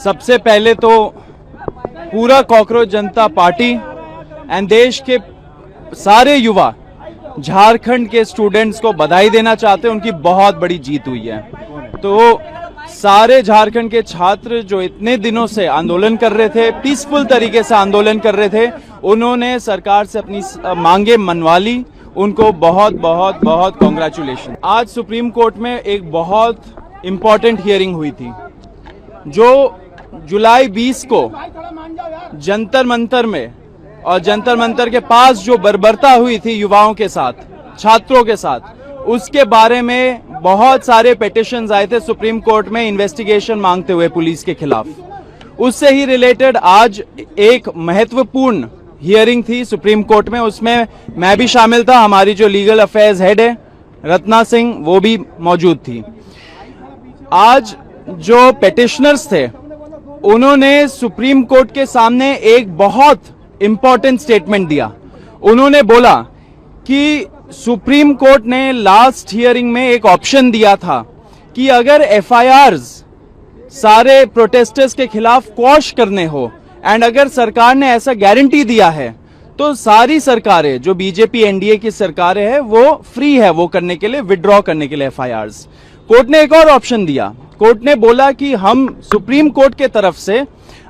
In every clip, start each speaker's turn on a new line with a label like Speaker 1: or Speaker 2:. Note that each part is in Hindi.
Speaker 1: सबसे पहले तो पूरा कॉकरोच जनता पार्टी एंड देश के सारे युवा झारखंड के स्टूडेंट्स को बधाई देना चाहते हैं। उनकी बहुत बड़ी जीत हुई है। तो सारे झारखंड के छात्र जो इतने दिनों से आंदोलन कर रहे थे, पीसफुल तरीके से आंदोलन कर रहे थे, उन्होंने सरकार से अपनी मांगे मनवा ली। उनको बहुत बहुत बहुत कॉन्ग्रेचुलेशन। आज सुप्रीम कोर्ट में एक बहुत इंपॉर्टेंट हियरिंग हुई थी जो जुलाई 20 को जंतर मंतर में और जंतर मंतर के पास जो बर्बरता हुई थी युवाओं के साथ, छात्रों के साथ, उसके बारे में बहुत सारे पिटिशंस आए थे सुप्रीम कोर्ट में इन्वेस्टिगेशन मांगते हुए पुलिस के खिलाफ। उससे ही रिलेटेड आज एक महत्वपूर्ण हियरिंग थी सुप्रीम कोर्ट में। उसमें मैं भी शामिल था, हमारी जो लीगल अफेयर्स हेड है रत्ना सिंह, वो भी मौजूद थी। आज जो पिटिशनर्स थे उन्होंने सुप्रीम कोर्ट के सामने एक बहुत इंपॉर्टेंट स्टेटमेंट दिया। उन्होंने बोला कि सुप्रीम कोर्ट ने लास्ट हियरिंग में एक ऑप्शन दिया था कि अगर एफआईआर्स सारे प्रोटेस्टर्स के खिलाफ क्वॉश करने हो एंड अगर सरकार ने ऐसा गारंटी दिया है तो सारी सरकारें जो बीजेपी एनडीए की सरकारें हैं वो फ्री है वो करने के लिए, विड्रॉ करने के लिए एफआईआर्स। कोर्ट ने एक और ऑप्शन दिया। कोर्ट ने बोला कि हम सुप्रीम कोर्ट के तरफ से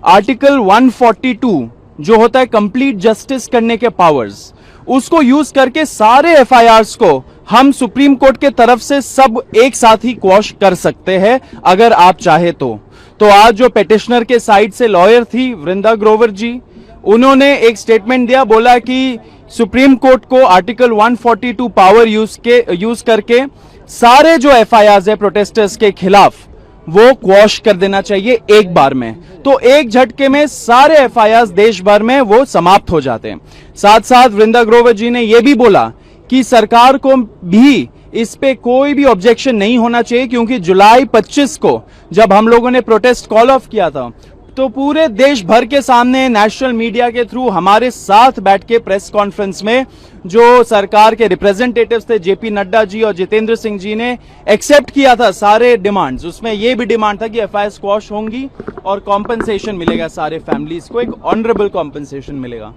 Speaker 1: आर्टिकल 142 जो होता है कंप्लीट जस्टिस करने के पावर्स, उसको यूज करके सारे एफआईआर्स को हम सुप्रीम कोर्ट के तरफ से सब एक साथ ही क्वॉश कर सकते हैं अगर आप चाहे तो। आज जो पिटिशनर के साइड से लॉयर थी वृंदा ग्रोवर जी, उन्होंने एक स्टेटमेंट दिया, बोला कि सुप्रीम कोर्ट को आर्टिकल 142 पावर यूज करके सारे जो एफआईआर्स है प्रोटेस्टर्स के खिलाफ वो क्वॉश कर देना चाहिए एक बार में। तो एक झटके में सारे एफआईआर्स देश भर में वो समाप्त हो जाते हैं। साथ साथ वृंदा ग्रोवर जी ने यह भी बोला कि सरकार को भी इस पे कोई भी ऑब्जेक्शन नहीं होना चाहिए, क्योंकि जुलाई 25 को जब हम लोगों ने प्रोटेस्ट कॉल ऑफ किया था तो पूरे देश भर के सामने नेशनल मीडिया के थ्रू हमारे साथ बैठ के प्रेस कॉन्फ्रेंस में जो सरकार के रिप्रेजेंटेटिव्स थे जेपी नड्डा जी और जितेंद्र सिंह जी ने एक्सेप्ट किया था सारे डिमांड्स। उसमें यह भी डिमांड था कि एफआईआर स्क्वॉश होंगी और कॉम्पनसेशन मिलेगा, सारे फैमिलीज को एक ऑनरेबल कॉम्पनसेशन मिलेगा।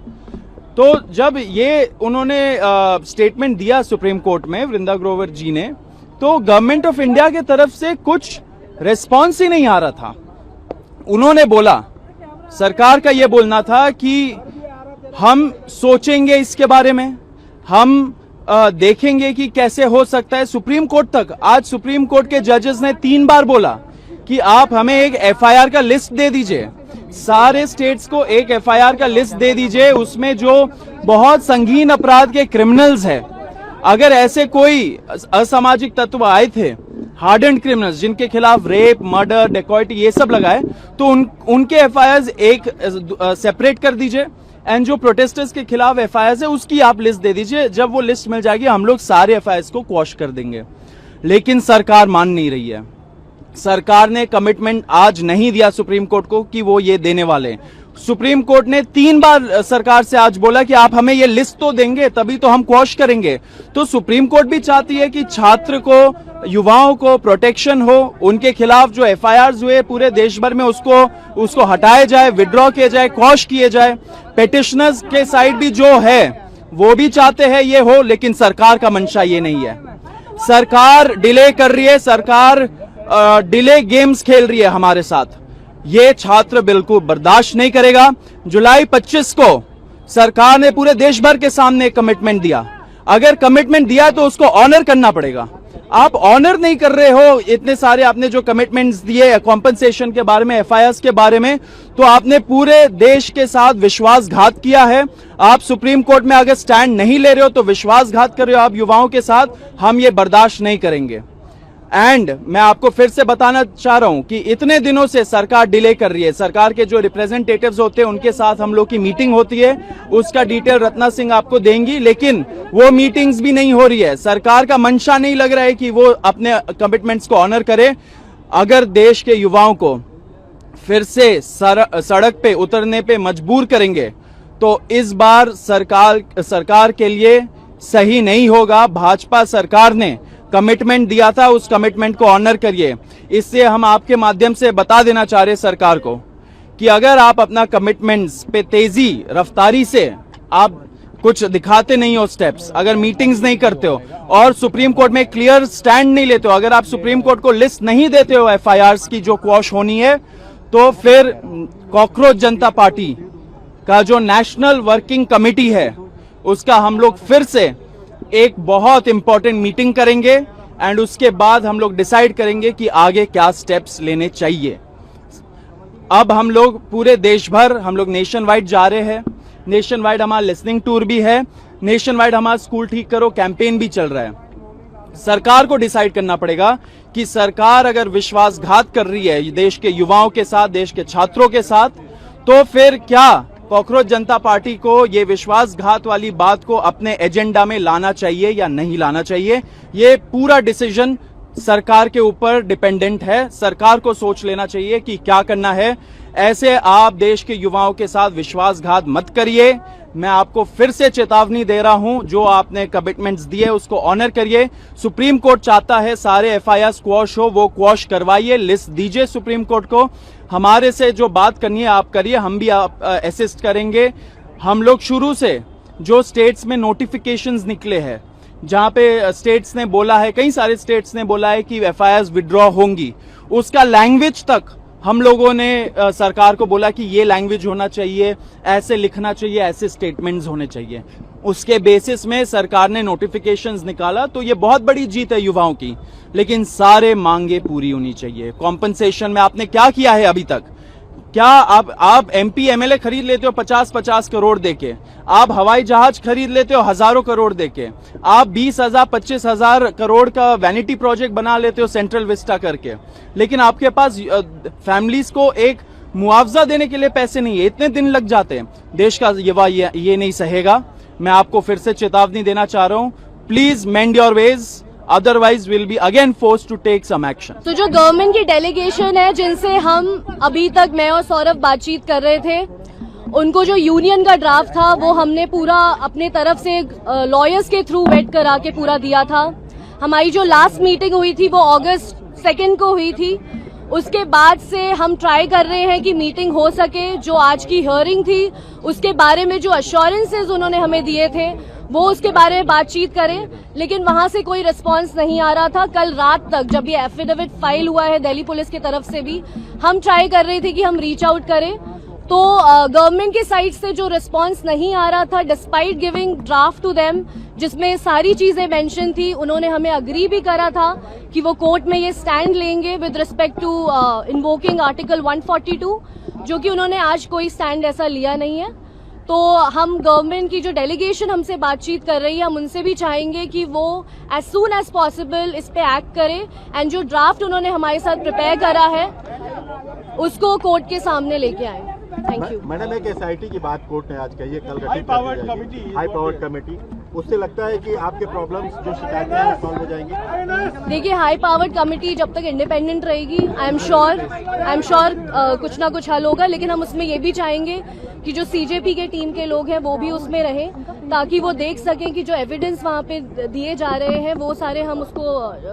Speaker 1: तो जब ये उन्होंने स्टेटमेंट दिया सुप्रीम कोर्ट में वृंदा ग्रोवर जी ने, तो गवर्नमेंट ऑफ इंडिया की तरफ से कुछ रिस्पॉन्स ही नहीं आ रहा था। उन्होंने बोला, सरकार का यह बोलना था कि हम सोचेंगे इसके बारे में, हम देखेंगे कि कैसे हो सकता है। सुप्रीम कोर्ट तक आज सुप्रीम कोर्ट के जजेस ने 3 बार बोला कि आप हमें एक एफआईआर का लिस्ट दे दीजिए, सारे स्टेट्स को एक एफआईआर का लिस्ट दे दीजिए, उसमें जो बहुत संगीन अपराध के क्रिमिनल्स है, अगर ऐसे कोई असामाजिक तत्व आए थे, हार्डेंड क्रिमिनल्स जिनके खिलाफ रेप, मर्डर, डेकॉइटी ये सब लगाए, तो उनके एफआईआर एक सेपरेट कर दीजिए एंड जो प्रोटेस्टर्स के खिलाफ एफआईआर है उसकी आप लिस्ट दे दीजिए। जब वो लिस्ट मिल जाएगी हम लोग सारे एफआईआर को क्वॉश कर देंगे। लेकिन सरकार मान नहीं रही है। सरकार ने कमिटमेंट आज नहीं दिया सुप्रीम कोर्ट को कि वो ये देने वाले। सुप्रीम कोर्ट ने 3 बार सरकार से आज बोला कि आप हमें ये लिस्ट तो देंगे तभी तो हम क्वॉश करेंगे। तो सुप्रीम कोर्ट भी चाहती है कि छात्र को, युवाओं को प्रोटेक्शन हो, उनके खिलाफ जो एफआईआर्स हुए पूरे देश भर में उसको हटाया जाए, विड्रॉ किया जाए, क्वॉश किए जाए। पिटिशनर्स के साइड भी जो है वो भी चाहते हैं ये हो, लेकिन सरकार का मंशा ये नहीं है। सरकार डिले कर रही है, सरकार डिले गेम्स खेल रही है हमारे साथ। ये छात्र बिल्कुल बर्दाश्त नहीं करेगा। जुलाई 25 को सरकार ने पूरे देश भर के सामने कमिटमेंट दिया। अगर कमिटमेंट दिया तो उसको ऑनर करना पड़ेगा। आप ऑनर नहीं कर रहे हो इतने सारे आपने जो कमिटमेंट्स दिए कॉम्पनसेशन के बारे में, एफआईआर्स के बारे में, तो आपने पूरे देश के साथ विश्वासघात किया है। आप सुप्रीम कोर्ट में अगर स्टैंड नहीं ले रहे हो तो विश्वासघात कर रहे हो आप युवाओं के साथ। हम ये बर्दाश्त नहीं करेंगे। एंड मैं आपको फिर से बताना चाह रहा हूं कि इतने दिनों से सरकार डिले कर रही है। सरकार के जो रिप्रेजेंटेटिव्स होते हैं उनके साथ हम लोग की मीटिंग होती है, उसका डिटेल रत्ना सिंह आपको देंगी, लेकिन वो मीटिंग्स भी नहीं हो रही है। सरकार का मंशा नहीं लग रहा है कि वो अपने कमिटमेंट्स को ऑनर करे। अगर देश के युवाओं को फिर से सड़क पे उतरने पे मजबूर करेंगे तो इस बार सरकार के लिए सही नहीं होगा। भाजपा सरकार ने कमिटमेंट दिया था, उस कमिटमेंट को ऑनर करिए। इससे हम आपके माध्यम से बता देना चाह रहे सरकार को कि अगर आप अपना कमिटमेंट्स पे तेजी रफ्तारी से आप कुछ दिखाते नहीं हो स्टेप्स, अगर मीटिंग्स नहीं करते हो और सुप्रीम कोर्ट में क्लियर स्टैंड नहीं लेते हो, अगर आप सुप्रीम कोर्ट को लिस्ट नहीं देते हो एफआईआर्स की जो क्वॉश होनी है, तो फिर कॉकरोच जनता पार्टी का जो नेशनल वर्किंग कमेटी है उसका हम लोग फिर से एक बहुत इंपॉर्टेंट मीटिंग करेंगे एंड उसके बाद हम लोग डिसाइड करेंगे कि आगे क्या स्टेप्स लेने चाहिए। अब हम लोग पूरे देश भर हम लोग नेशन वाइड जा रहे हैं, नेशन वाइड हमारा लिसनिंग टूर भी है, नेशन वाइड हमारा स्कूल ठीक करो कैंपेन भी चल रहा है। सरकार को डिसाइड करना पड़ेगा कि सरकार अगर विश्वासघात कर रही है देश के युवाओं के साथ, देश के छात्रों के साथ, तो फिर क्या कॉकरोच जनता पार्टी को ये विश्वासघात वाली बात को अपने एजेंडा में लाना चाहिए या नहीं लाना चाहिए। ये पूरा डिसीजन सरकार के ऊपर डिपेंडेंट है। सरकार को सोच लेना चाहिए कि क्या करना है। ऐसे आप देश के युवाओं के साथ विश्वासघात मत करिए। मैं आपको फिर से चेतावनी दे रहा हूं, जो आपने कमिटमेंट्स दिए उसको ऑनर करिए। सुप्रीम कोर्ट चाहता है सारे एफआईआर क्वॉश हो, वो क्वॉश करवाइए, लिस्ट दीजिए सुप्रीम कोर्ट को। हमारे से जो बात करनी है आप करिए, हम भी आप असिस्ट करेंगे। हम लोग शुरू से जो स्टेट्स में नोटिफिकेशंस निकले हैं, जहां पे स्टेट्स ने बोला है, कई सारे स्टेट्स ने बोला है कि एफआईआर विड्रॉ होंगी, उसका लैंग्वेज तक हम लोगों ने सरकार को बोला कि ये लैंग्वेज होना चाहिए, ऐसे लिखना चाहिए, ऐसे स्टेटमेंट्स होने चाहिए। उसके बेसिस में सरकार ने नोटिफिकेशंस निकाला, तो ये बहुत बड़ी जीत है युवाओं की। लेकिन सारे मांगे पूरी होनी चाहिए। कॉम्पनसेशन में आपने क्या किया है अभी तक? क्या आप एमपी एमएलए खरीद लेते हो 50-50 करोड़ देके, आप हवाई जहाज खरीद लेते हो हजारों करोड़ देके, आप 20,000 25,000 करोड़ का वैनिटी प्रोजेक्ट बना लेते हो सेंट्रल विस्टा करके, लेकिन आपके पास फैमिलीज को एक मुआवजा देने के लिए पैसे नहीं है। इतने दिन लग जाते हैं। देश का युवा ये नहीं सहेगा। मैं आपको फिर से चेतावनी देना चाह रहा हूं, please mend your ways, otherwise will be again forced to take some action.
Speaker 2: तो जो गवर्नमेंट की डेलीगेशन है, जिनसे हम अभी तक मैं और सौरभ बातचीत कर रहे थे, उनको जो यूनियन का ड्राफ्ट था वो हमने पूरा अपने तरफ से लॉयर्स के थ्रू वेट करा के पूरा दिया था। हमारी जो लास्ट मीटिंग हुई थी वो अगस्त 2 को हुई थी। उसके बाद से हम ट्राई कर रहे हैं कि मीटिंग हो सके। जो आज की हियरिंग थी उसके बारे में जो अश्योरेंसेज उन्होंने हमें दिए थे वो उसके बारे में बातचीत करें, लेकिन वहां से कोई रिस्पांस नहीं आ रहा था। कल रात तक जब ये एफिडेविट फाइल हुआ है दिल्ली पुलिस की तरफ से भी, हम ट्राई कर रहे थे कि हम रीच आउट करें, तो गवर्नमेंट के साइड से जो रिस्पांस नहीं आ रहा था, despite giving draft to them जिसमें सारी चीजें मेंशन थी, उन्होंने हमें अग्री भी करा था कि वो कोर्ट में ये स्टैंड लेंगे with respect to invoking article 142, जो कि उन्होंने आज कोई स्टैंड ऐसा लिया नहीं है। तो हम गवर्नमेंट की जो डेलीगेशन हमसे बातचीत कर रही है, हम उनसे भी चाहेंगे कि वो एज सून एज पॉसिबल इस पे एक्ट करें एंड जो ड्राफ्ट उन्होंने हमारे साथ प्रिपेयर करा है उसको कोर्ट के सामने लेके आए। Thank you.
Speaker 3: मैडम, एक एसआईटी की बात कोर्ट ने आज कही है, कल हाई पावर्ड कमेटी, उससे लगता है कि आपके प्रॉब्लम्स जो शिकायतें हैं सॉल्व हो जाएंगी?
Speaker 2: देखिए, हाई पावर्ड कमेटी जब तक इंडिपेंडेंट रहेगी, आई एम श्योर कुछ ना कुछ हल होगा। लेकिन हम उसमें ये भी चाहेंगे कि जो सीजेपी के टीम के लोग हैं वो भी उसमें रहें, ताकि वो देख सकें कि जो एविडेंस वहाँ पे दिए जा रहे हैं वो सारे हम उसको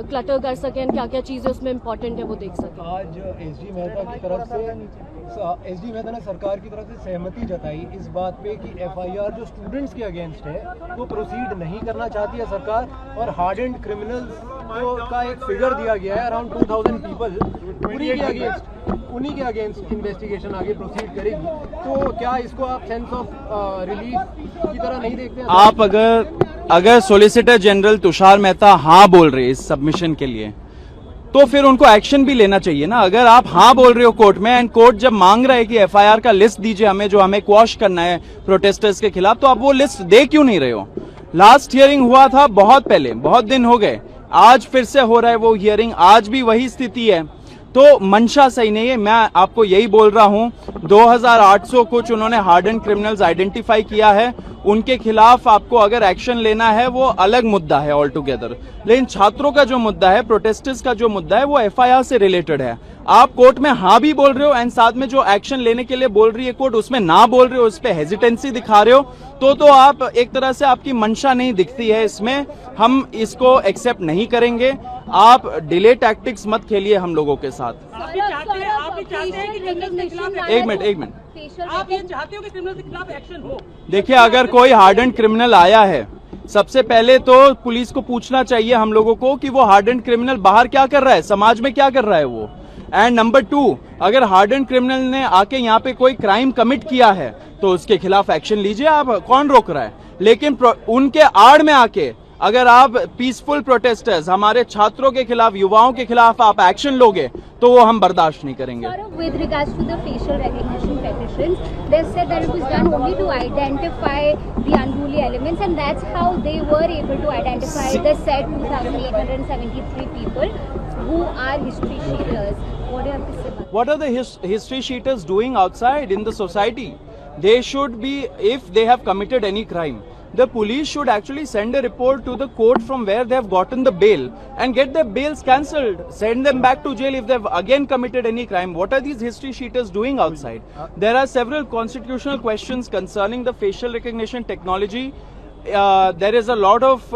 Speaker 2: क्लटर कर सकें, क्या क्या चीजें उसमें इम्पोर्टेंट है वो देख सकें।
Speaker 4: आज एसडी मेहता की तरफ से एसडी मेहता ने सरकार की तरफ से सहमति जताई इस बात पे कि एफआईआर जो स्टूडेंट्स के अगेंस्ट है वो प्रोसीड नहीं करना चाहती है सरकार, और हार्डेंड क्रिमिनल्स का एक फिगर दिया गया है अराउंड 2000 पीपल, उन्हीं के अगेंस्ट इन्वेस्टिगेशन आगे प्रोसीड करेगी। तो क्या इसको आप सेंस ऑफ रिलीफ की तरह नहीं देखते हैं?
Speaker 1: आप अगर सॉलिसिटर जनरल तुषार मेहता हाँ बोल रहे इस सबमिशन के लिए, तो फिर उनको एक्शन भी लेना चाहिए ना। अगर आप हाँ बोल रहे हो कोर्ट में, एंड कोर्ट जब मांग रहा है कि एफआईआर का लिस्ट दीजिए हमें, जो हमें क्वॉश करना है प्रोटेस्टर्स के खिलाफ, तो आप वो लिस्ट दे क्यों नहीं रहे हो? लास्ट हियरिंग हुआ था बहुत पहले, बहुत दिन हो गए, आज फिर से हो रहा है वो हियरिंग, आज भी वही स्थिति है। तो मंशा सही नहीं है। मैं आपको यही बोल रहा हूं, 2800 कुछ उन्होंने हार्डन क्रिमिनल्स आइडेंटिफाई किया है, उनके खिलाफ आपको अगर एक्शन लेना है वो अलग मुद्दा है ऑल टुगेदर। लेकिन छात्रों का जो मुद्दा है, प्रोटेस्टर्स का जो मुद्दा है, वो एफआईआर से रिलेटेड है। आप कोर्ट में हाँ भी बोल रहे हो एंड साथ में जो एक्शन लेने के लिए बोल रही है कोर्ट, उसमें ना बोल रहे हो, उस पर हेजिटेंसी दिखा रहे हो, तो आप एक तरह से आपकी मंशा नहीं दिखती है इसमें। हम इसको एक्सेप्ट नहीं करेंगे। आप डिले टैक्टिक्स मत खेलिए हम लोगों के साथ। एक मिनट
Speaker 5: आप ये चाहते हो कि क्रिमिनल के खिलाफ एक्शन हो?
Speaker 1: देखिए, अगर कोई हार्डेंड क्रिमिनल आया है, सबसे पहले तो पुलिस को पूछना चाहिए हम लोगों को कि वो हार्डेंड क्रिमिनल बाहर क्या कर रहा है, समाज में क्या कर रहा है वो। एंड नंबर 2, अगर हार्डेंड क्रिमिनल ने आके यहाँ पे कोई क्राइम कमिट किया है तो उसके खिलाफ एक्शन लीजिए, आप कौन रोक रहा है। लेकिन उनके आड़ में आके अगर आप पीसफुल प्रोटेस्टर्स, हमारे छात्रों के खिलाफ, युवाओं के खिलाफ आप एक्शन लोगे तो वो हम बर्दाश्त नहीं करेंगे।
Speaker 6: With regards to the facial recognition petitions, they said that it was done only to identify the unruly elements, and that's how they were able to identify the said 2,873 people who are history cheaters. What do you have to say about that?
Speaker 1: What are the history cheaters doing outside in the society? They should be, if they have committed any crime, the police should actually send a report to the court from where they have gotten the bail and get their bails cancelled. Send them back to jail if they have again committed any crime. What are these history cheaters doing outside? There are several constitutional questions concerning the facial recognition technology. There is a lot of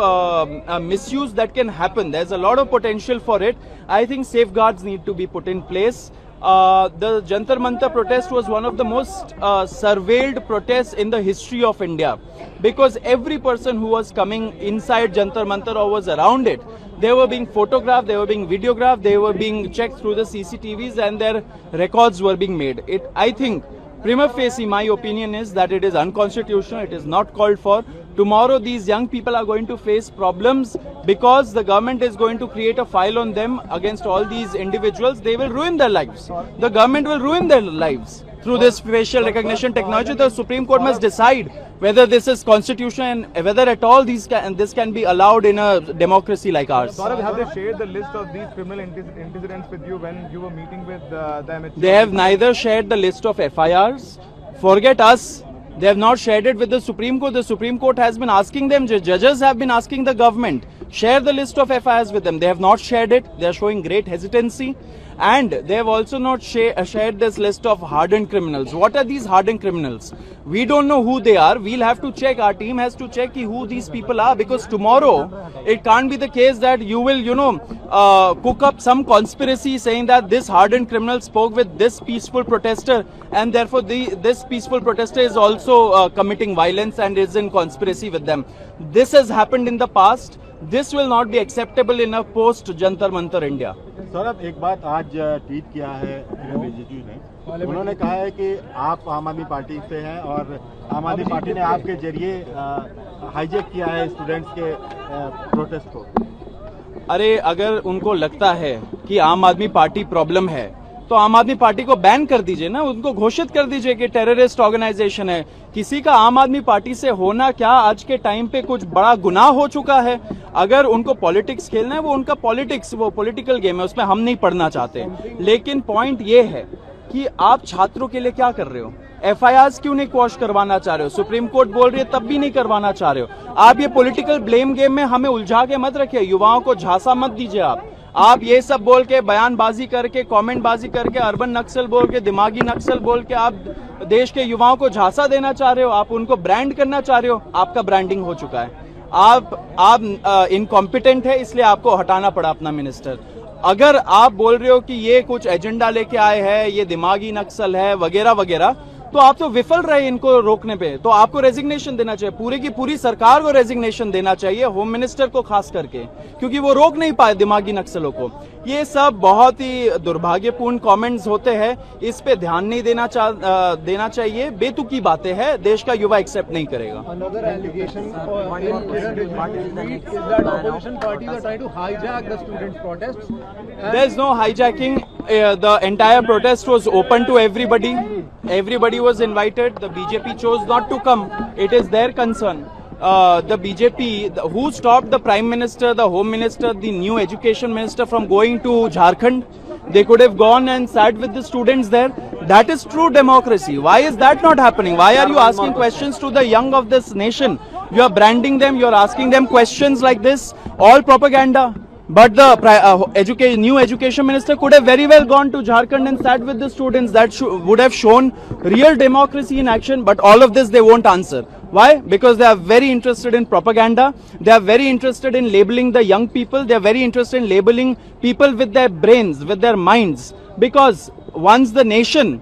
Speaker 1: misuse that can happen. There's a lot of potential for it. I think safeguards need to be put in place. The Jantar Mantar protest was one of the most surveilled protests in the history of India, because every person who was coming inside Jantar Mantar or was around it, they were being photographed, they were being videographed, they were being checked through the CCTVs and their records were being made. I think prima facie, my opinion is that it is unconstitutional, it is not called for. Tomorrow these young people are going to face problems because the government is going to create a file on them against all these individuals. They will ruin their lives. The government will ruin their lives through this facial recognition technology. The Supreme Court must decide whether this is constitutional and whether at all this can be allowed in a democracy like ours.
Speaker 7: Saurabh, have they shared the list of these criminal incidents with you when you were meeting with them?
Speaker 1: They have neither shared the list of FIRs. Forget us. They have not shared it with the Supreme Court. The Supreme Court has been asking them, judges have been asking the government, share the list of FIRs with them. They have not shared it. They are showing great hesitancy. And they have also not shared this list of hardened criminals. What are these hardened criminals? We don't know who they are. We'll have to check. Our team has to check who these people are, because tomorrow it can't be the case that you will, cook up some conspiracy saying that this hardened criminal spoke with this peaceful protester and therefore this peaceful protester is also committing violence and is in conspiracy with them. This has happened in the past. This will not be acceptable in a post Jantar Mantar India.
Speaker 3: Saurabh, एक बात आज ट्वीट किया है किरण रिजिजू ने। उन्होंने कहा है कि आप आम आदमी पार्टी से हैं और आम आदमी पार्टी ने आपके जरिए हाईजैक किया है स्टूडेंट्स के प्रोटेस्ट को।
Speaker 1: अरे, अगर उनको लगता है कि आम आदमी पार्टी प्रॉब्लम है तो आम आदमी पार्टी को बैन कर दीजिए ना, उनको घोषित कर दीजिए कि टेररिस्ट ऑर्गेनाइजेशन है। किसी का आम आदमी पार्टी से होना क्या आज के टाइम पे कुछ बड़ा गुनाह हो चुका है। अगर उनको पॉलिटिक्स खेलना है, वो उनका पॉलिटिक्स, वो पॉलिटिकल गेम है, उसमें हम नहीं पढ़ना चाहते। लेकिन पॉइंट ये है कि आप छात्रों के लिए क्या कर रहे हो? FIRs क्यों नहीं क्वॉश करवाना चाह रहे हो? सुप्रीम कोर्ट बोल रही है तब भी नहीं करवाना चाह रहे हो। आप ये पॉलिटिकल ब्लेम गेम में हमें उलझा के मत रखिए, युवाओं को झांसा मत दीजिए। आप ये सब बोल के, बयानबाजी करके, कमेंटबाजी करके, अर्बन नक्सल बोल के, दिमागी नक्सल बोल के आप देश के युवाओं को झांसा देना चाह रहे हो, आप उनको ब्रांड करना चाह रहे हो। आपका ब्रांडिंग हो चुका है। आप इनकॉम्पिटेंट है, इसलिए आपको हटाना पड़ा अपना मिनिस्टर। अगर आप बोल रहे हो कि ये कुछ एजेंडा लेके आए हैं, ये दिमागी नक्सल है वगैरह वगैरह, तो आप तो विफल रहे इनको रोकने पे। तो आपको रेजिग्नेशन देना चाहिए, पूरी की पूरी सरकार को रेजिग्नेशन देना चाहिए, होम मिनिस्टर को खास करके, क्योंकि वो रोक नहीं पाए दिमागी नक्सलों को। ये सब बहुत ही दुर्भाग्यपूर्ण कमेंट्स होते हैं, इस पे ध्यान नहीं देना चाहिए। बेतुकी बातें हैं, देश का युवा एक्सेप्ट नहीं करेगा।
Speaker 4: Another allegation in Kiran Rijju's tweet is that opposition parties are trying to hijack the students' protests.
Speaker 1: There is no hijacking. The entire protest was open to everybody. Everybody was invited. The BJP chose not to come. It is their concern. The BJP, who stopped the Prime Minister, the Home Minister, the new Education Minister from going to Jharkhand? they could have gone and sat with the students there. That is true democracy. Why is that not happening? Why are you asking questions to the young of this nation? You are branding them, you are asking them questions like this, all propaganda. But the new education minister could have very well gone to Jharkhand and sat with the students. That would have shown real democracy in action. But all of this they won't answer. Why? Because they are very interested in propaganda. They are very interested in labeling the young people. They are very interested in labeling people with their brains, with their minds. Because once the nation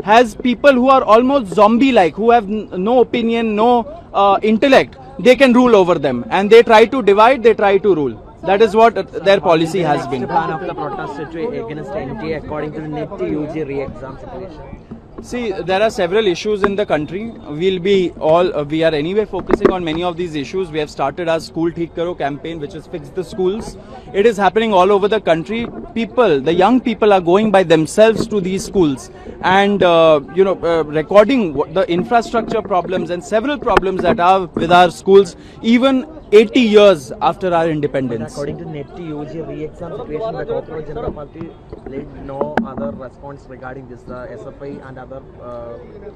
Speaker 1: has people who are almost zombie-like, who have no opinion, no intellect, they can rule over them. And they try to divide, they try to rule. That is what their policy has been.
Speaker 8: Plan of the protest against NTA according to the NET UG re-exam situation.
Speaker 1: See, there are several issues in the country. We are anyway focusing on many of these issues. We have started our School Theek Karo campaign, which is Fix the Schools. It is happening all over the country. People, the young people are going by themselves to these schools and, recording the infrastructure problems and several problems that are with our schools, even 80 years after our independence.
Speaker 8: According to NET UG re-exam situation, the Cockroach Janata Party laid no other response regarding this, SFI and other...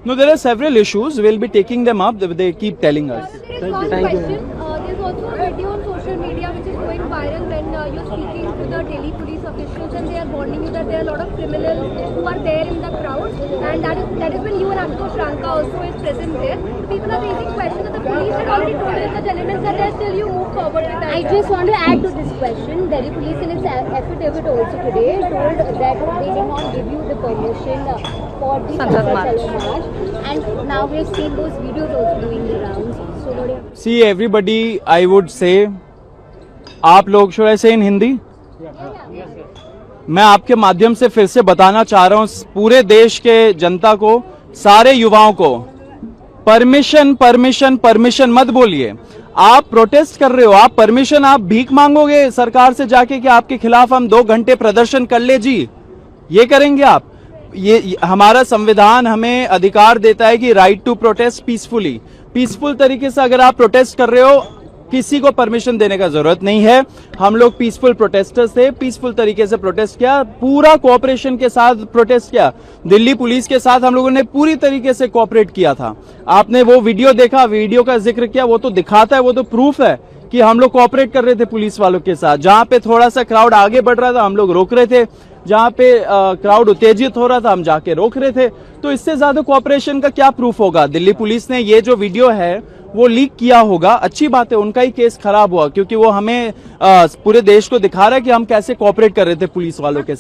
Speaker 1: No, there are several issues. We'll be taking them up. They keep telling us.
Speaker 6: There is one question. There's also a video on social media which is going viral when you're speaking to the Delhi police officials and they are warning you that there are a lot of criminals who are there in the crowd, and that is when you and Ashutosh Ranka also is present there. People are raising questions that the police had already told us the elements that there still you move forward with that.
Speaker 9: I just want to add to this question. Delhi police in its affidavit also today told that they did not give you the permission for the Sanjay March, and now we've seen those videos also doing the rounds. So what do you...
Speaker 1: See, everybody, I would say, आप लोग, should I say in Hindi? मैं आपके माध्यम से फिर से बताना चाह रहा हूं पूरे देश के जनता को, सारे युवाओं को, परमिशन परमिशन परमिशन मत बोलिए। आप प्रोटेस्ट कर रहे हो, आप परमिशन, आप भीख मांगोगे सरकार से जाके कि आपके खिलाफ हम 2 घंटे प्रदर्शन कर ले जी, ये करेंगे आप? ये हमारा संविधान हमें अधिकार देता है कि right to protest peacefully, peaceful तरीके से अगर आप प्रोटेस्ट कर रहे हो, किसी को परमिशन देने का जरूरत नहीं है। हम लोग पीसफुल प्रोटेस्टर्स थे, पीसफुल तरीके से प्रोटेस्ट किया, पूरा कोऑपरेशन के साथ प्रोटेस्ट किया। दिल्ली पुलिस के साथ हम लोगों ने पूरी तरीके से कोऑपरेट किया था। आपने वो वीडियो देखा, वीडियो का जिक्र किया, वो तो दिखाता है, वो तो प्रूफ है कि हम लोग कोऑपरेट कर रहे थे पुलिस वालों के साथ। जहां पे थोड़ा सा क्राउड आगे बढ़ रहा था हम लोग रोक रहे थे, जहां पे क्राउड उत्तेजित हो रहा था हम जाके रोक रहे थे। तो इससे ज्यादा कोऑपरेशन का क्या प्रूफ होगा? दिल्ली पुलिस ने ये जो वीडियो है वो लीक किया होगा, अच्छी बात है, उनका ही केस खराब हुआ, क्योंकि वो हमें पूरे देश को दिखा रहा है कि हम कैसे कोऑपरेट कर रहे थे पुलिस वालों के साथ।